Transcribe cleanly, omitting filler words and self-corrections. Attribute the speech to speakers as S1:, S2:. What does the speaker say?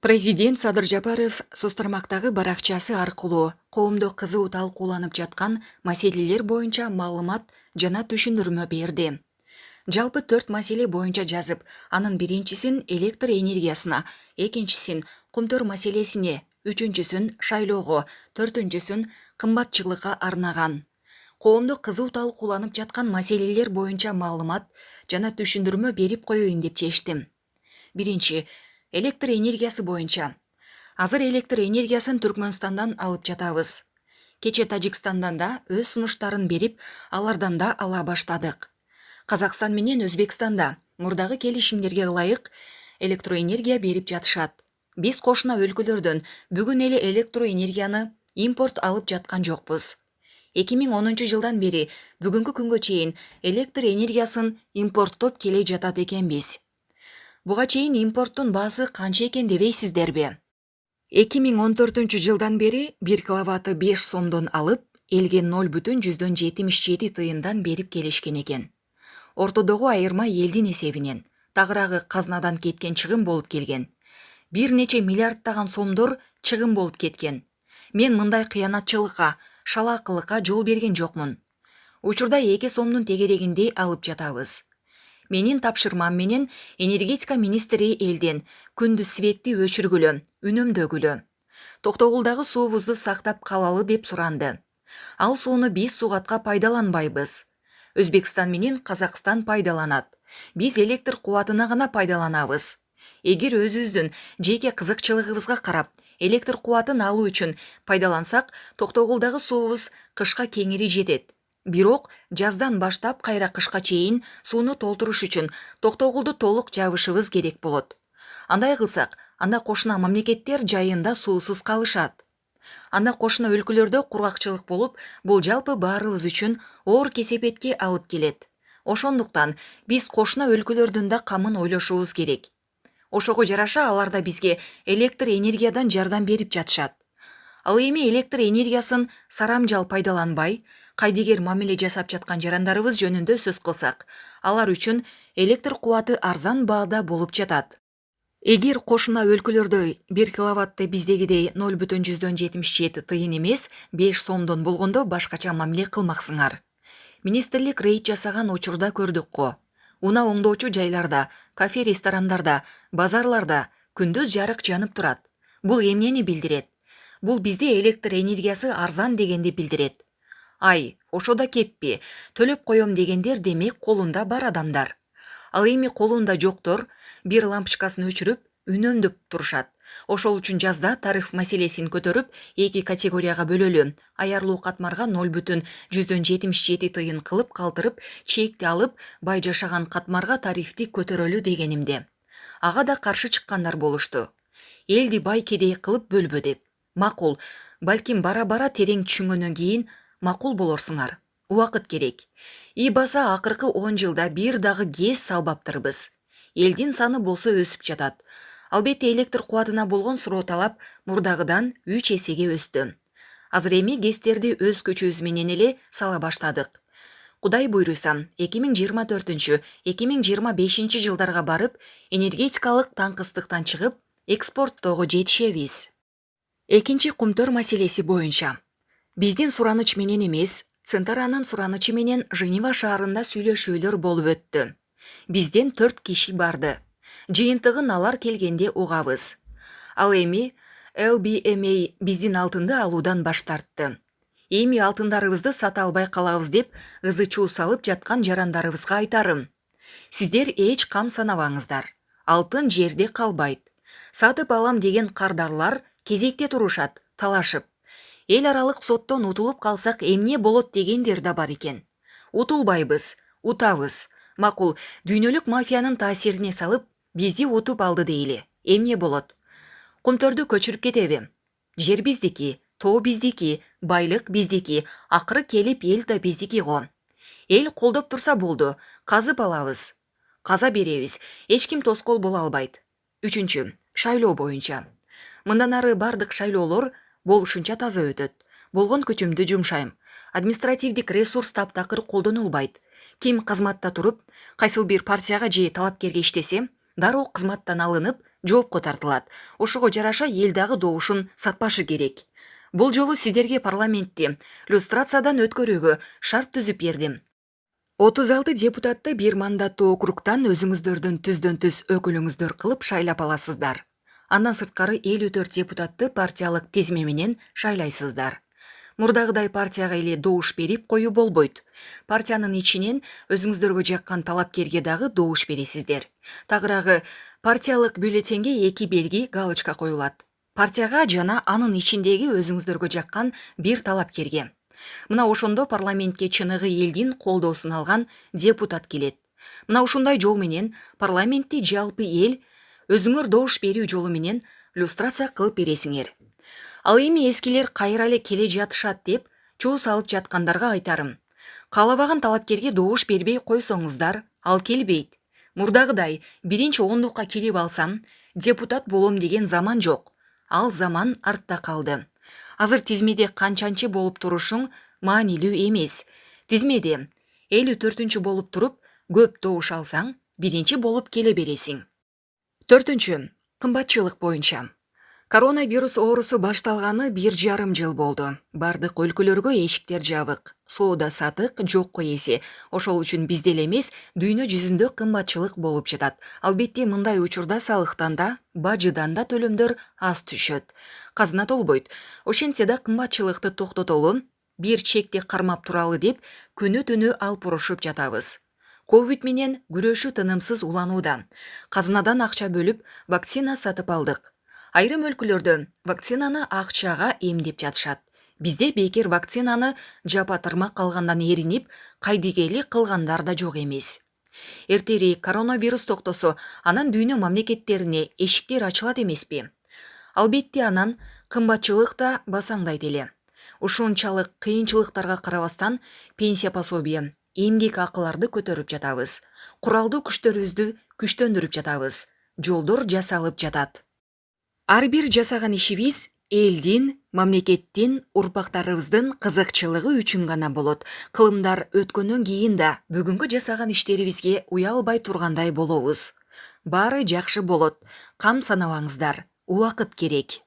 S1: Президент Садыр Жапаров соц тармактагы баракчасы аркылуу коомдо кызуу талкууланып жаткан маселелер боюнча маалымат жана түшүндүрмө берди. Жалпы 4 маселе боюнча жазып, анын биринчисин электр энергиясына, экинчисин кумтөр маселесине, үчүнчүсүн шайлоого, төртүнчүсүн кымбатчылыкка арнаган. Коомдо кызуу талкууланып жаткан маселелер боюнча маалымат жана түшүндүрмө берип коеюн деп чечтим. Биринчи, электр энергиясы боюнча. Азыр электр энергиясын Түркмөнстандан алып жатабыз. Кече Тажикстандан да өз сунуштарын берип, алардан да ала баштадык. Казакстан менен Өзбекстанда мурдагы келишимдерге ылайык электроэнергия берип жатышат. Биз кошуна өлкөлөрдөн бүгүн эле электроэнергияны импорт алып жаткан жокпуз. 2010 жылдан бери бүгүнкү күнгө чейин электр энергиясын импорттоп келе жатат экенбиз. Буга чейин импорттун баасы канча экен дебейсиздерби? 2014 жылдан бери 1 киловатты 5 сомдон алып, элге 0,77 тыйындан берип келишкен экен. Ортодогу айырма элдин эсебинен, тагыраагы казнадан кеткен чыгым болуп келген. Бир нече миллиардтаган сомдор чыгым болуп кеткен. Мен мындай кыянатчылыкка, шалаакылыкка жол берген жокмун. Учурда 2 сомдун тегерегиндей алып жатабыз. Менин тапшырмам менен энергетика министри элден күндүз светти өчүргүлө, үнөмдөгүлө. Токтогулдагы суубузду сактап калалы деп суранды. Ал сууну биз сугатка пайдаланбайбыз. Өзбекстан менен Казакстан пайдаланат. Биз электр кубатына гана пайдаланабыз. Эгер өзүбүздүн жеке кызыкчылыгыбызга карап, электр кубатын алуу үчүн пайдалансак, Токтогулдагы суубуз кышка кеңири жетет. Бирок жаздан баштап кайра кышка чейин сууну толтуруш үчүн Токтогулду толук жабышыбыз керек болот. Андай кылсак, анда кошуна мамлекеттер жайында суусуз калышат. Анда кошуна өлкөлөрдө кургакчылык болуп, бул жалпы баарыбыз үчүн оор кесепетке алып келет. Ошондуктан биз кошуна өлкөлөрдүн да камын ойлошубуз керек. Ошого жараша алар да бизге электр энергиядан жардам берип жатышат. Ал эми электр энергиясын сарамжал пайдаланбай, кайдыгер мамиле жасап жаткан жарандарыбыз жөнүндө сөз кылсак, алар үчүн электр кубаты арзан баада болуп жатат. Эгер кошуна өлкөлөрдөй 1 киловатты биздегидей 0,77 тыйын эмес, 5 сомдон болгондо башкача мамиле кылмаксыңар. Министрлик рейд жасаган учурда көрдүк го. Унаа оңдоочу жайларда, кафе-ресторандарда, базарларда күндүз жарык жанып турат. Бул эмнени билдирет? Бул бизде электр энергиясы арзан дегенди билдирет. Ай, ошо да кеппи, төлөп коем дегендер демек колунда бар адамдар. Ал эми колунда жоктор бир лампочкасын өчүрүп, үнөмдөп турушат. Ошол үчүн жазда тариф маселесин көтөрүп, 2 категорияга бөлөлү. Аярлуу катмарга 0,177 тыйын кылып калтырып, чекти алып, бай жашаган катмарга тарифти көтөрөлү дегенимде. Ага да каршы чыккандар болушту. Элди бай кедей кылып бөлбө деп. Макул, балким бара-бара терең түшүнгөндөн кийин макул болорсуңар. Убакыт керек. Баса акыркы 10 жылда бир дагы гез салбаптырбыз. Элдин саны болсо өсүп жатат. Албетте электр кубатына болгон суроо талап мурдагыдан 3 эсеге өстү. Азыр эми гезтерди өз күчүбүз менен эле сала баштадык. Кудай буйруса, 2024-2025 жылдарга барып, энергетикалык таңкыстыктан чыгып, экспорттоого жетишебиз. Экинчи кумтөр маселеси боюнча. Биздин сураныч менен эмес, Центаранын суранычы менен Женева шаарында сүйлөшүүлөр болуп өттү. Бизден 4 киши барды. Жыйынтыгын алар келгенде угабыз. Ал эми LBMA биздин алтынды алуудан баш тартты. Эми алтындарыбызды сата албай калабыз деп ызы-чуу салып жаткан жарандарыбызга айтарым. Сиздер эч кам санабаңыздар. Алтын жерде калбайт. Сатып алам деген кардарлар кезекте турушат, талашып. Эл аралык соттон утулуп калсак эмне болот дегендер да бар экен. Утулбайбыз, утабыз. Макул, дүйнөлүк мафиянын таасирине салып, бизди утуп алды дейли. Эмне болот? Кумтөрдү көчүрүп кетеби? Жер биздики, тоо биздики, байлык биздики, акыры келип эл да биздики го. Эл колдоп турса болду, казып алабыз. Каза беребиз, эч ким тоскоол боло албайт. Үчүнчү, шайлоо боюнча. Мындан ары бардык шайлоолор болушунча таза өтөт. Болгон күчүмдү жумшайм. Административдик ресурс таптакыр колдонулбайт. Ким кызматта туруп, кайсыл бир партияга же талапкерге иштесе, дароо кызматтан алынып жоопко тартылат. Ошого жараша эл дагы добушун сатпашы керек. Бул жолу сиздерге парламентте люстрациядан өткөрүүгө шарт түзүп бердим. 36 депутатты бир мандаттуу округтан өзүңүздөрдүн түздөн-түз өкүлүңүздөр кылып шайлап аласыздар. Андан сырткары 54 депутатты партиялык тизме менен шайлайсыздар. Мурдагыдай партияга эле добуш берип коюу болбойт. Партиянын ичинен өзүңүздөргө жаккан талапкерге дагы добуш бересиздер. Тагыраагы партиялык бюллетенге 2 белги галочка коюлат. Партияга жана анын ичиндеги өзүңүздөргө жаккан бир талапкерге. Мына ошондо парламентке чыныгы элдин колдоосун алган депутат келет. Мына ушундай жол менен парламентти жалпы эл өзүңөр добуш берүү жолу менен люстрация кылып бересиңер. Ал эми эскилер кайра эле келе жатышат деп чуу салып жаткандарга айтарым. Каалабаган талапкерге добуш бербей койсоңуздар, ал келбейт. Мурдагыдай биринчи ондукка кирип алсам, депутат болом деген заман жок. Ал заман артта калды. Азыр тизмеде канчанчы болуп турушуң маанилүү эмес. Тизмеде 54-чү болуп туруп, көп добуш алсаң, биринчи болуп келе бересиң. 4. Кымбатчылык боюнча. Коронавирус оорусу башталганы 1,5 жыл болду. Бардык өлкөлөргө эшиктер жабык. Соода сатык жокко эсе. Ошол үчүн бизде эле эмес, дүйнө жүзүндө кымбатчылык болуп жатат. Албетте мындай учурда салыктан да, бажыдан да төлөмдөр аз түшөт. Казына толбойт. Ошентсе да кымбатчылыкты токтотолу, бир чекти кармап туралы деп күнү-түнү алпурушуп жатабыз. Ковид менен күрөшүү тынымсыз уланууда. Казынадан акча бөлүп, вакцина сатып алдык. Айрым өлкөлөрдө вакцинаны акчага эмдеп жатышат. Бизде бекер вакцинаны жапатырмак калгандан эринип, кайдыгерлик кылгандар да жок эмес. Эртери коронавирус токтосо, анан дүйнө мамлекеттерине эшиктер ачылат эмеспи? Албетте анан кымбатчылык да басаңдайт эле. Ушунчалык кыйынчылыктарга карабастан пенсия пособие, эмгек акыларды көтөрүп жатабыз. Куралдуу күчтөрүбүздү күчтөндүрүп жатабыз. Жолдор жасалып жатат. Ар бир жасаган ишибиз элдин, мамлекеттин, урпактарыбыздын кызыкчылыгы үчүн гана болот. Кылымдар өткөндөн кийин да бүгүнкү жасаган иштерибизге уялбай тургандай болобуз. Баары жакшы болот. Кам санабаңыздар. Убакыт керек.